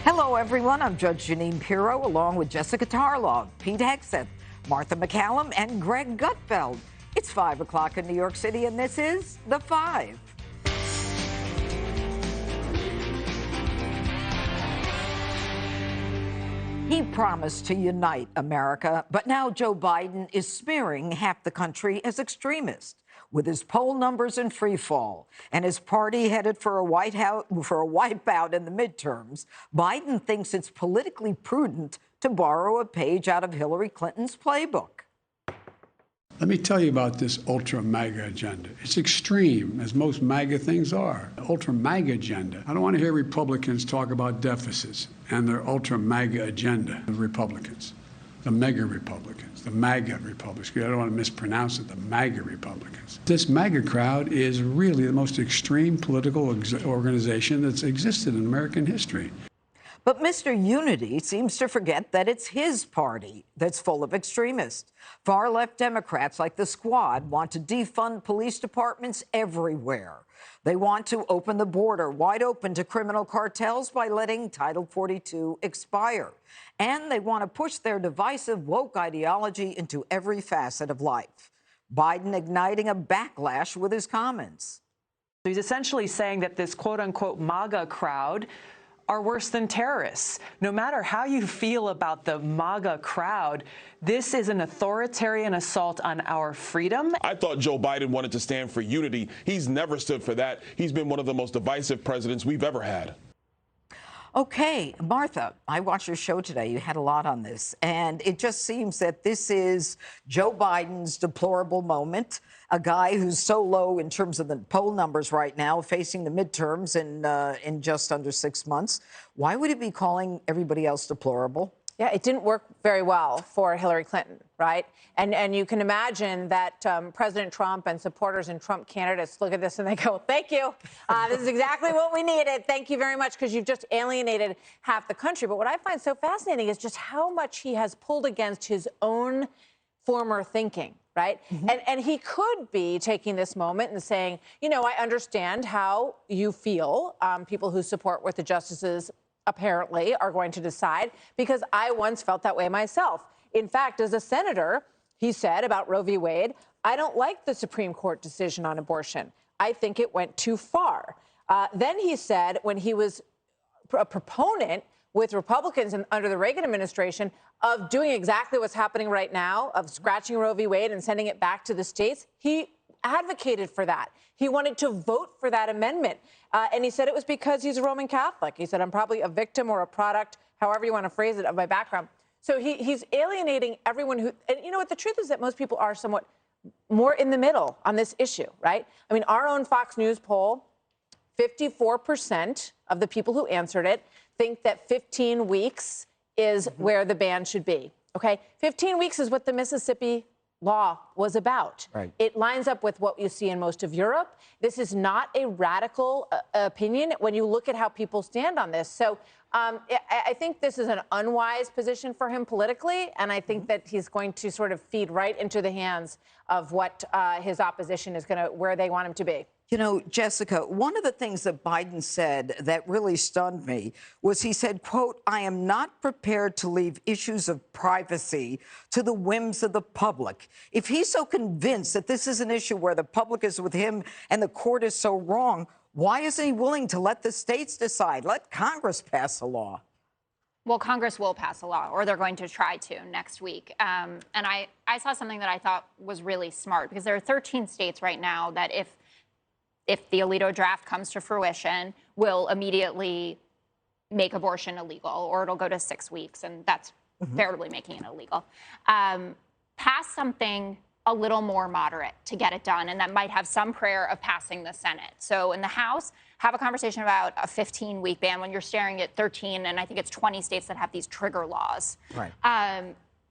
Hello, everyone. I'm Judge Janine Pirro, along with Jessica Tarlov, Pete Hegseth, Martha McCallum, and Greg Gutfeld. It's 5 o'clock in New York City, and this is The Five. He promised to unite America, but now Joe Biden is smearing half the country as extremist. With his poll numbers in free fall and his party headed for a wipeout in the midterms, Biden thinks it's politically prudent to borrow a page out of Hillary Clinton's playbook. Let me tell you about this ultra-MAGA agenda. It's extreme, as most MAGA things are. Ultra-MAGA agenda. I don't want to hear Republicans talk about deficits and their ultra-MAGA agenda. The Republicans, the mega Republicans, the MAGA Republicans. I don't want to mispronounce it, the MAGA Republicans. This MAGA crowd is really the most extreme political organization that's existed in American history. But Mr. Unity seems to forget that it's his party that's full of extremists. Far-left Democrats like the Squad want to defund police departments everywhere. They want to open the border wide open to criminal cartels by letting Title 42 expire. And they want to push their divisive woke ideology into every facet of life. Biden igniting a backlash with his comments. He's essentially saying that this quote-unquote MAGA crowd are worse than terrorists. No matter how you feel about the MAGA crowd, this is an authoritarian assault on our freedom. I thought Joe Biden wanted to stand for unity. He's never stood for that. He's been one of the most divisive presidents we've ever had. Okay, Martha, I watched your show today. You had a lot on this. And it just seems that this is Joe Biden's deplorable moment, a guy who's so low in terms of the poll numbers right now, facing the midterms in just under 6 months. Why would he be calling everybody else deplorable? Yeah, it didn't work very well for Hillary Clinton, right? And you can imagine that President Trump and supporters and Trump candidates look at this and they go, thank you. This is exactly what we needed. Thank you very much, because you've just alienated half the country. But what I find so fascinating is just how much he has pulled against his own former thinking, right? Mm-hmm. And he could be taking this moment and saying, you know, I understand how you feel, people who support what the justices apparently are going to decide, because I once felt that way myself. In fact, as a senator, he said about Roe v. Wade, I don't like the Supreme Court decision on abortion. I think it went too far. Then he said, when he was a proponent with Republicans under the Reagan administration of doing exactly what's happening right now, of scratching Roe v. Wade and sending it back to the states, he advocated for that. He wanted to vote for that amendment. And he said it was because he's a Roman Catholic. He said, I'm probably a victim or a product, however you want to phrase it, of my background. So he's alienating everyone who, and you know what, the truth is that most people are somewhat more in the middle on this issue, right? I mean, our own Fox News poll, 54% of the people who answered it think that 15 weeks is where the ban should be, okay? 15 weeks is what the Mississippi law was about. Right. It lines up with what you see in most of Europe. This is not a radical opinion when you look at how people stand on this. So I think this is an unwise position for him politically, and I think that he's going to sort of feed right into the hands of what his opposition is going to, where they want him to be. You know, Jessica, one of the things that Biden said that really stunned me was he said, quote, I am not prepared to leave issues of privacy to the whims of the public. If he's so convinced that this is an issue where the public is with him and the court is so wrong, why isn't he willing to let the states decide? Let Congress pass a law. Well, Congress will pass a law, or they're going to try to next week. And I saw something that I thought was really smart, because there are 13 states right now that if the Alito draft comes to fruition, will immediately make abortion illegal, or it'll go to 6 weeks, and that's barely making it illegal. Pass something a little more moderate to get it done, and that might have some prayer of passing the Senate. So in the House, have a conversation about a 15-week ban when you're staring at 13, and I think it's 20 states that have these trigger laws. Right.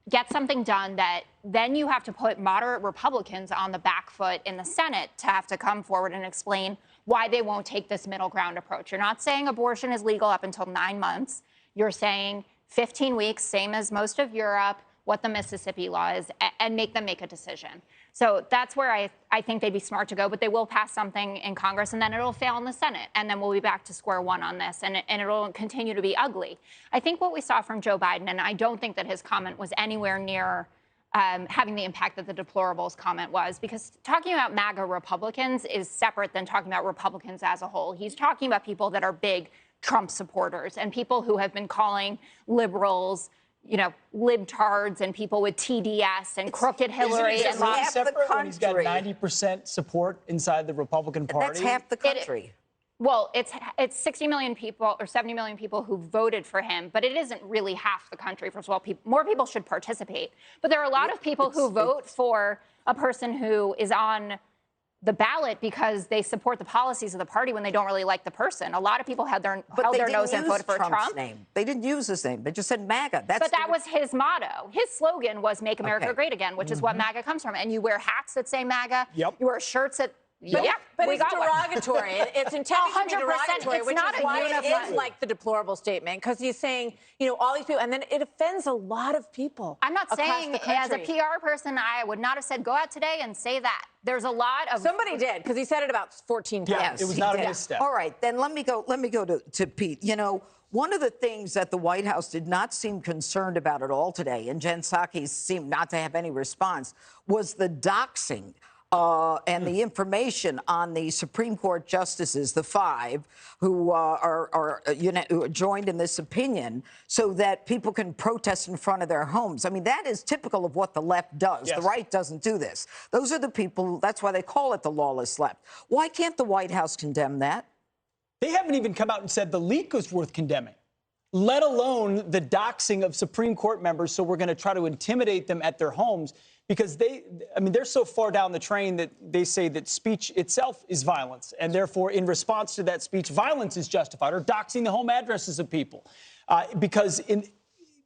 Get something done that then you have to put moderate Republicans on the back foot in the Senate to have to come forward and explain why they won't take this middle ground approach. You're not saying abortion is legal up until 9 months. You're saying 15 weeks, same as most of Europe. what the Mississippi law is and make them make a decision. So that's where I think they'd be smart to go, but they will pass something in Congress and then it'll fail in the Senate. And then we'll be back to square one on this and it'll continue to be ugly. I think what we saw from Joe Biden, and I don't think that his comment was anywhere near having the impact that the deplorables comment was, because talking about MAGA Republicans is separate than talking about Republicans as a whole. He's talking about people that are big Trump supporters and people who have been calling liberals, you know, libtards and people with TDS and crooked Hillary. Isn't And it separate when he's got 90% support inside the Republican Party? That's half the country. Well, it's 60 million people or 70 million people who voted for him, but it isn't really half the country. First of all, more people should participate. But there are a lot of people who vote for a person who is on the ballot because they support the policies of the party when they don't really like the person. A lot of people held their nose and voted for Trump. Name. They didn't use his name. They just said MAGA. But that was his motto. His slogan was "Make America Great Again," which is what MAGA comes from. And you wear hats that say MAGA. Yep. You wear shirts that. But it's derogatory. It's intended to be 100%. derogatory, It's which not is a why it unified. is like the deplorable statement, because he's saying, you know, all these people, and then it offends a lot of people. I'm not across saying, the as a country. PR person, I would not have said, go out today and say that. There's a lot of... Somebody did, because he said it about 14 times. Yeah, it was not a misstep. All right, then let me go to Pete. You know, one of the things that the White House did not seem concerned about at all today, and Jen Psaki seemed not to have any response, was the doxing. And the information on the Supreme Court justices, the 5 who who joined in this opinion, so that people can protest in front of their homes. I mean, that is typical of what the left does. Yes. The right doesn't do this. Those are the people. That's why they call it the lawless left. Why can't the White House condemn that? They haven't even come out and said the leak was worth condemning, let alone the doxing of Supreme Court members. So we're going to try to intimidate them at their homes. Because they're so far down the train that they say that speech itself is violence. And therefore, in response to that speech, violence is justified, or doxing the home addresses of people. Because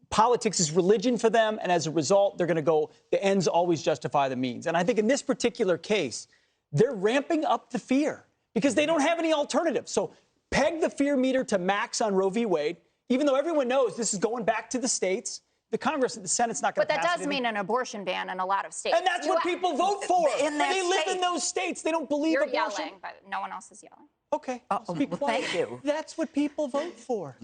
politics is religion for them. And as a result, they're going to go, the ends always justify the means. And I think in this particular case, they're ramping up the fear because they don't have any alternative. So peg the fear meter to max on Roe v. Wade, even though everyone knows this is going back to the states. The Congress and the Senate's not going to pass it. But that does mean an abortion ban in a lot of states. And that's what people vote for. In that They live state. in those states. They don't believe You're abortion. yelling, but no one else is yelling. Okay, be well, quiet. thank you. That's what people vote for.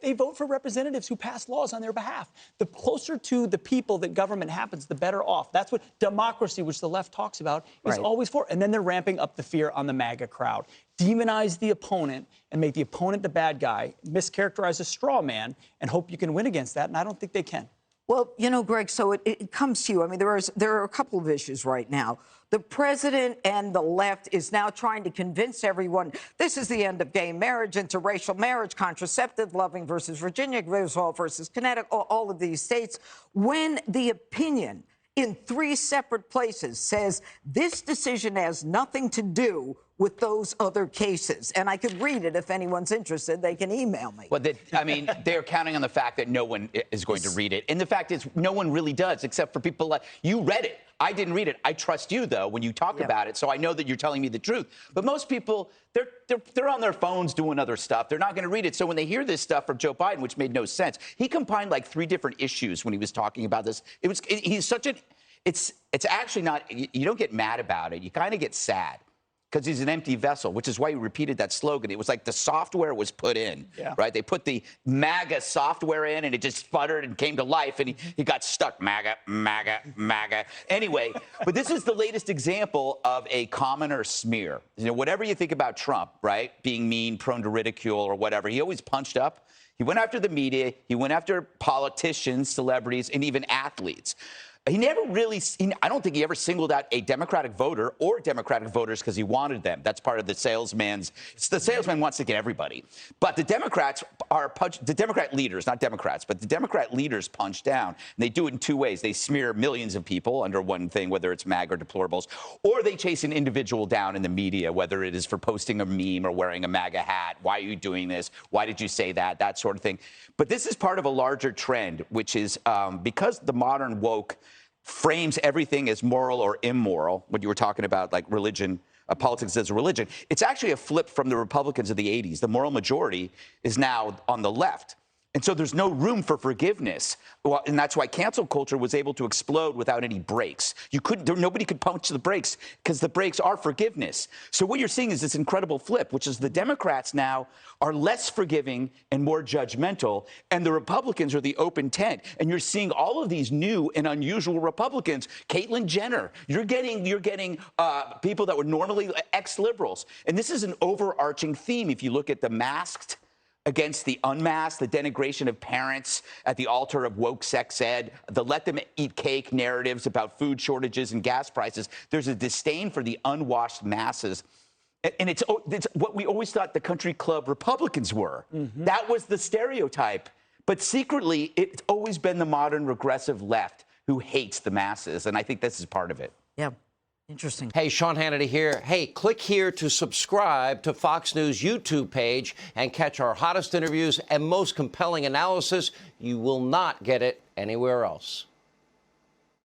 They vote for representatives who pass laws on their behalf. The closer to the people that government happens, the better off. That's what democracy, which the left talks about, is always for. And then they're ramping up the fear on the MAGA crowd. Demonize the opponent and make the opponent the bad guy, mischaracterize a straw man, and hope you can win against that. And I don't think they can. Well, you know, Greg, so it comes to you. I mean, there are a couple of issues right now. The president and the left is now trying to convince everyone this is the end of gay marriage, interracial marriage, contraceptive, Loving versus Virginia, Griswold versus Connecticut, all of these states, when the opinion in 3 separate places says this decision has nothing to do with those other cases. And I could read it if anyone's interested. They can email me. Well, they're counting on the fact that no one is going to read it. And the fact is, no one really does, except for people like you read it. I didn't read it. I trust you, though, when you talk about it. So I know that you're telling me the truth. But most people, they're on their phones doing other stuff. They're not going to read it. So when they hear this stuff from Joe Biden, which made no sense, he combined like 3 different issues when he was talking about this. He's such an, it's actually not, you don't get mad about it. You kind of get sad. Because he's an empty vessel, which is why he repeated that slogan. It was like the software was put in, right? They put the MAGA software in, and it just sputtered and came to life, and he got stuck. MAGA, MAGA, MAGA. Anyway, but this is the latest example of a commoner smear. You know, whatever you think about Trump, right, being mean, prone to ridicule or whatever, he always punched up. He went after the media. He went after politicians, celebrities, and even athletes. He never really, I don't think he ever singled out a Democratic voter or Democratic voters because he wanted them. That's part of the salesman wants to get everybody. But the Democrats the Democrat leaders, not Democrats, but the Democrat leaders punch down. And they do it in 2 ways. They smear millions of people under one thing, whether it's MAGA or deplorables, or they chase an individual down in the media, whether it is for posting a meme or wearing a MAGA hat. Why are you doing this? Why did you say that? That sort of thing. But this is part of a larger trend, which is because the modern woke frames everything as moral or immoral, what you were talking about, like religion, politics as a religion. It's actually a flip from the Republicans of the 80s. The moral majority is now on the left. And so there's no room for forgiveness. Well, and that's why cancel culture was able to explode without any brakes. Nobody could punch the brakes because the brakes are forgiveness. So what you're seeing is this incredible flip, which is the Democrats now are less forgiving and more judgmental, and the Republicans are the open tent. And you're seeing all of these new and unusual Republicans. Caitlyn Jenner, you're getting people that were normally ex-liberals. And this is an overarching theme if you look at the masked against the unmasked, the denigration of parents at the altar of woke sex ed, the let them eat cake narratives about food shortages and gas prices. There's a disdain for the unwashed masses. And it's what we always thought the country club Republicans were. That was the stereotype. But secretly, it's always been the modern regressive left who hates the masses. And I think this is part of it. Yeah. Interesting. Hey, Sean Hannity here. Hey, click here to subscribe to Fox News YouTube page and catch our hottest interviews and most compelling analysis. You will not get it anywhere else.